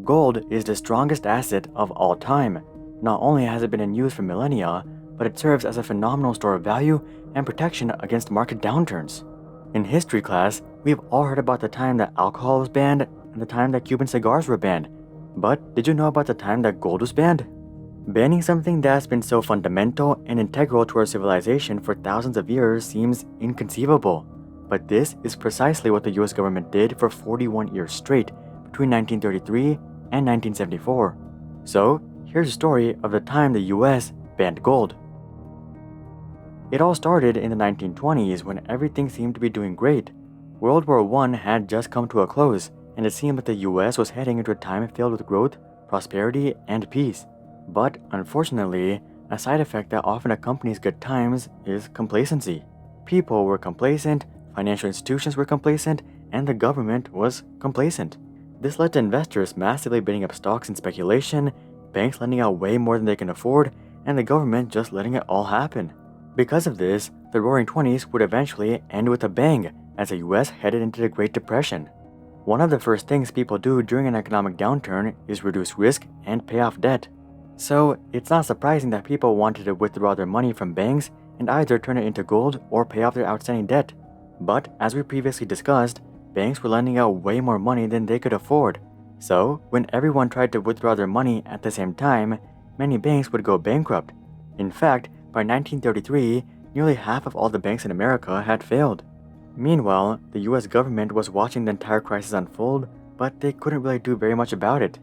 Gold is the strongest asset of all time. Not only has it been in use for millennia, but it serves as a phenomenal store of value and protection against market downturns. In history class, we've all heard about the time that alcohol was banned and the time that Cuban cigars were banned. But did you know about the time that gold was banned? Banning something that's been so fundamental and integral to our civilization for thousands of years seems inconceivable. But this is precisely what the US government did for 41 years straight between 1933 and 1974. So, here's a story of the time the US banned gold. It all started in the 1920s when everything seemed to be doing great. World War I had just come to a close, and it seemed that the US was heading into a time filled with growth, prosperity, and peace. But unfortunately, a side effect that often accompanies good times is complacency. People were complacent, financial institutions were complacent, and the government was complacent. This led to investors massively bidding up stocks in speculation, banks lending out way more than they can afford, and the government just letting it all happen. Because of this, the Roaring Twenties would eventually end with a bang as the US headed into the Great Depression. One of the first things people do during an economic downturn is reduce risk and pay off debt. So, it's not surprising that people wanted to withdraw their money from banks and either turn it into gold or pay off their outstanding debt. But, as we previously discussed, banks were lending out way more money than they could afford. So, when everyone tried to withdraw their money at the same time, many banks would go bankrupt. In fact, by 1933, nearly half of all the banks in America had failed. Meanwhile, the US government was watching the entire crisis unfold, but they couldn't really do very much about it.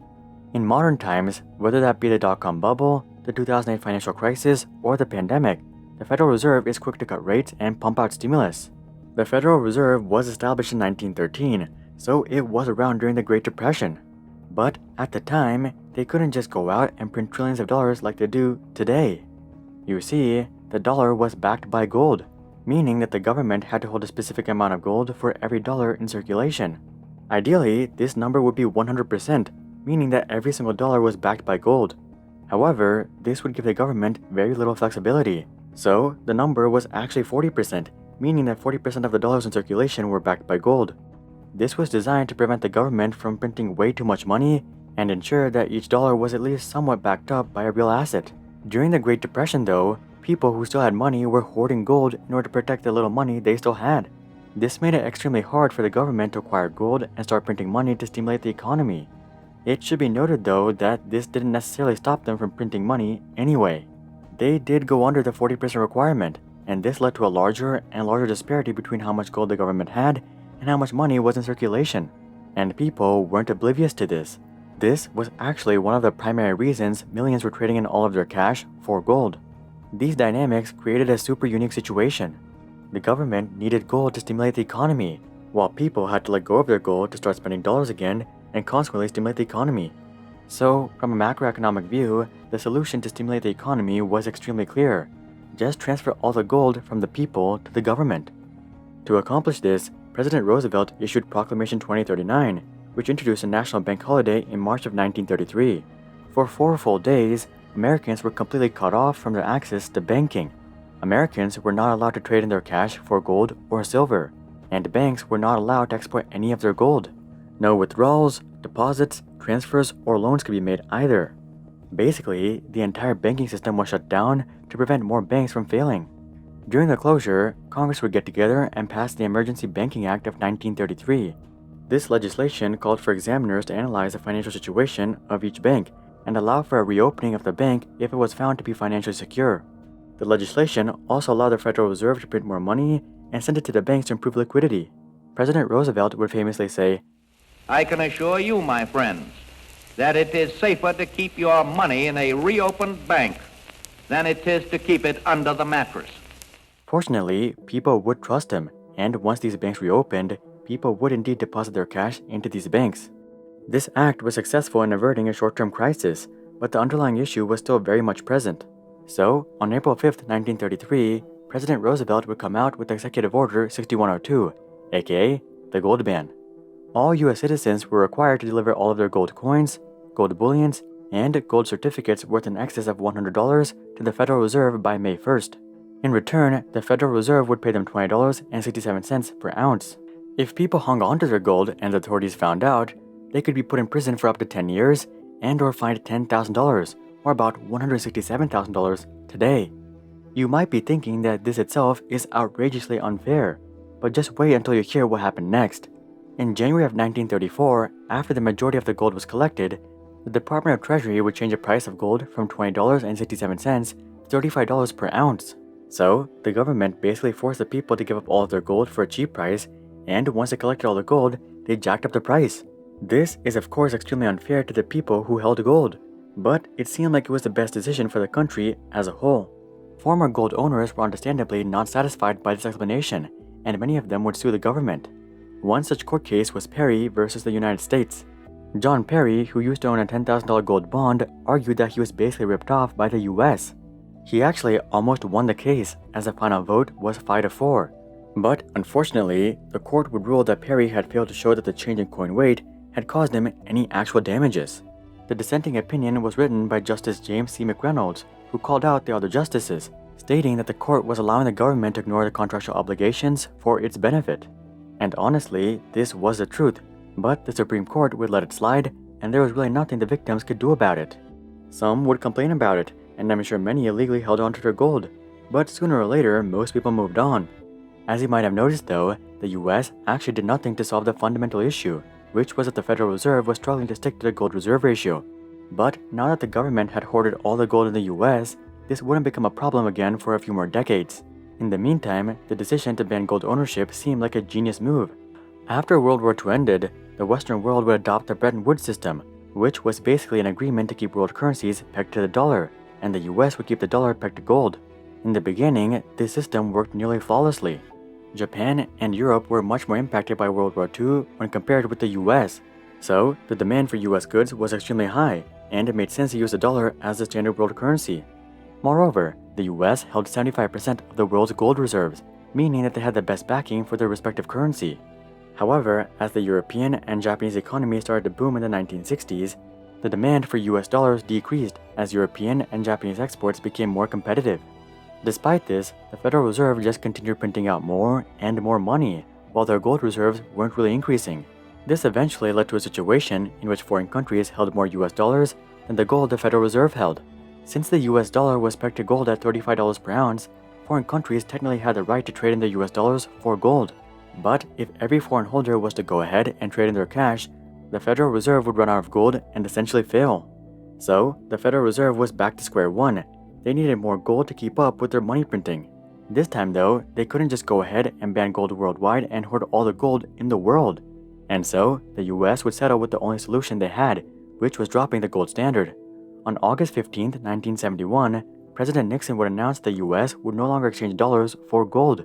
In modern times, whether that be the dot-com bubble, the 2008 financial crisis, or the pandemic, the Federal Reserve is quick to cut rates and pump out stimulus. The Federal Reserve was established in 1913, so it was around during the Great Depression. But at the time, they couldn't just go out and print trillions of dollars like they do today. You see, the dollar was backed by gold, meaning that the government had to hold a specific amount of gold for every dollar in circulation. Ideally, this number would be 100%, meaning that every single dollar was backed by gold. However, this would give the government very little flexibility. So, the number was actually 40%, meaning that 40% of the dollars in circulation were backed by gold. This was designed to prevent the government from printing way too much money and ensure that each dollar was at least somewhat backed up by a real asset. During the Great Depression though, people who still had money were hoarding gold in order to protect the little money they still had. This made it extremely hard for the government to acquire gold and start printing money to stimulate the economy. It should be noted though that this didn't necessarily stop them from printing money anyway. They did go under the 40% requirement, and this led to a larger and larger disparity between how much gold the government had and how much money was in circulation. And people weren't oblivious to this. This was actually one of the primary reasons millions were trading in all of their cash for gold. These dynamics created a super unique situation. The government needed gold to stimulate the economy, while people had to let go of their gold to start spending dollars again and consequently stimulate the economy. So, from a macroeconomic view, the solution to stimulate the economy was extremely clear. Just transfer all the gold from the people to the government. To accomplish this, President Roosevelt issued Proclamation 2039, which introduced a national bank holiday in March of 1933. For 4 full days, Americans were completely cut off from their access to banking. Americans were not allowed to trade in their cash for gold or silver, and banks were not allowed to export any of their gold. No withdrawals, deposits, transfers, or loans could be made either. Basically, the entire banking system was shut down to prevent more banks from failing. During the closure, Congress would get together and pass the Emergency Banking Act of 1933. This legislation called for examiners to analyze the financial situation of each bank and allow for a reopening of the bank if it was found to be financially secure. The legislation also allowed the Federal Reserve to print more money and send it to the banks to improve liquidity. President Roosevelt would famously say, "I can assure you, my friends, that it is safer to keep your money in a reopened bank than it is to keep it under the mattress." Fortunately, people would trust him, and once these banks reopened, people would indeed deposit their cash into these banks. This act was successful in averting a short-term crisis, but the underlying issue was still very much present. So, on April 5, 1933, President Roosevelt would come out with Executive Order 6102, aka the Gold Ban. All US citizens were required to deliver all of their gold coins, gold bullions, and gold certificates worth in excess of $100 to the Federal Reserve by May 1st. In return, the Federal Reserve would pay them $20.67 per ounce. If people hung onto their gold and the authorities found out, they could be put in prison for up to 10 years and or fined $10,000, or about $167,000 today. You might be thinking that this itself is outrageously unfair, but just wait until you hear what happened next. In January of 1934, after the majority of the gold was collected, the Department of Treasury would change the price of gold from $20.67 to $35 per ounce. So, the government basically forced the people to give up all of their gold for a cheap price, and once they collected all the gold, they jacked up the price. This is of course extremely unfair to the people who held gold, but it seemed like it was the best decision for the country as a whole. Former gold owners were understandably not satisfied by this explanation, and many of them would sue the government. One such court case was Perry versus the United States. John Perry, who used to own a $10,000 gold bond, argued that he was basically ripped off by the US. He actually almost won the case, as the final vote was 5-4. But unfortunately, the court would rule that Perry had failed to show that the change in coin weight had caused him any actual damages. The dissenting opinion was written by Justice James C. McReynolds, who called out the other justices, stating that the court was allowing the government to ignore the contractual obligations for its benefit. And honestly, this was the truth, but the Supreme Court would let it slide, and there was really nothing the victims could do about it. Some would complain about it, and I'm sure many illegally held onto their gold, but sooner or later, most people moved on. As you might have noticed though, the US actually did nothing to solve the fundamental issue, which was that the Federal Reserve was struggling to stick to the gold reserve ratio. But now that the government had hoarded all the gold in the US, this wouldn't become a problem again for a few more decades. In the meantime, the decision to ban gold ownership seemed like a genius move. After World War II ended, the Western world would adopt the Bretton Woods system, which was basically an agreement to keep world currencies pegged to the dollar, and the US would keep the dollar pegged to gold. In the beginning, this system worked nearly flawlessly. Japan and Europe were much more impacted by World War II when compared with the US, so the demand for US goods was extremely high, and it made sense to use the dollar as the standard world currency. Moreover, the US held 75% of the world's gold reserves, meaning that they had the best backing for their respective currency. However, as the European and Japanese economies started to boom in the 1960s, the demand for US dollars decreased as European and Japanese exports became more competitive. Despite this, the Federal Reserve just continued printing out more and more money, while their gold reserves weren't really increasing. This eventually led to a situation in which foreign countries held more US dollars than the gold the Federal Reserve held. Since the US dollar was pegged to gold at $35 per ounce, foreign countries technically had the right to trade in their US dollars for gold. But if every foreign holder was to go ahead and trade in their cash, the Federal Reserve would run out of gold and essentially fail. So, the Federal Reserve was back to square one. They needed more gold to keep up with their money printing. This time though, they couldn't just go ahead and ban gold worldwide and hoard all the gold in the world. And so, the US would settle with the only solution they had, which was dropping the gold standard. On August 15, 1971, President Nixon would announce the US would no longer exchange dollars for gold.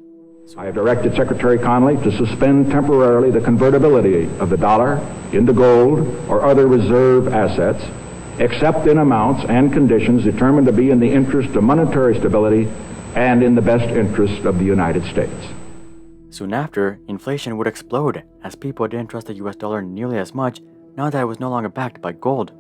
I have directed Secretary Connally to suspend temporarily the convertibility of the dollar into gold or other reserve assets, except in amounts and conditions determined to be in the interest of monetary stability and in the best interest of the United States. Soon after, inflation would explode as people didn't trust the US dollar nearly as much now that it was no longer backed by gold.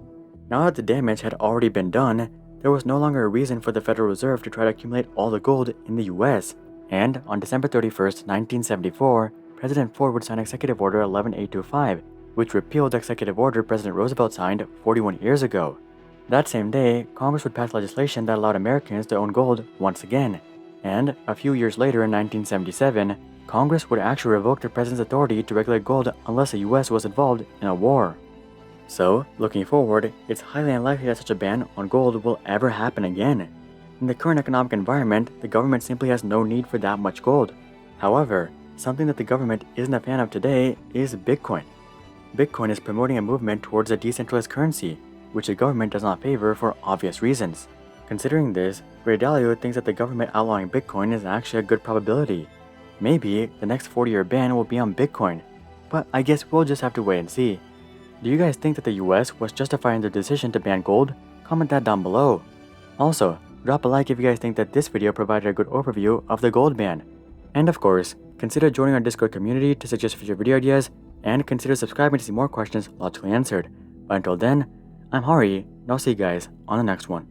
Now that the damage had already been done, there was no longer a reason for the Federal Reserve to try to accumulate all the gold in the US. And on December 31st, 1974, President Ford would sign Executive Order 11825, which repealed the executive order President Roosevelt signed 41 years ago. That same day, Congress would pass legislation that allowed Americans to own gold once again. And a few years later in 1977, Congress would actually revoke the president's authority to regulate gold unless the US was involved in a war. So, looking forward, it's highly unlikely that such a ban on gold will ever happen again. In the current economic environment, the government simply has no need for that much gold. However, something that the government isn't a fan of today is Bitcoin. Bitcoin is promoting a movement towards a decentralized currency, which the government does not favor for obvious reasons. Considering this, Ray Dalio thinks that the government outlawing Bitcoin is actually a good probability. Maybe the next 40-year ban will be on Bitcoin, but I guess we'll just have to wait and see. Do you guys think that the US was justifying their decision to ban gold? Comment that down below. Also, drop a like if you guys think that this video provided a good overview of the gold ban. And of course, consider joining our Discord community to suggest future video ideas, and consider subscribing to see more questions logically answered. But until then, I'm Hari, and I'll see you guys on the next one.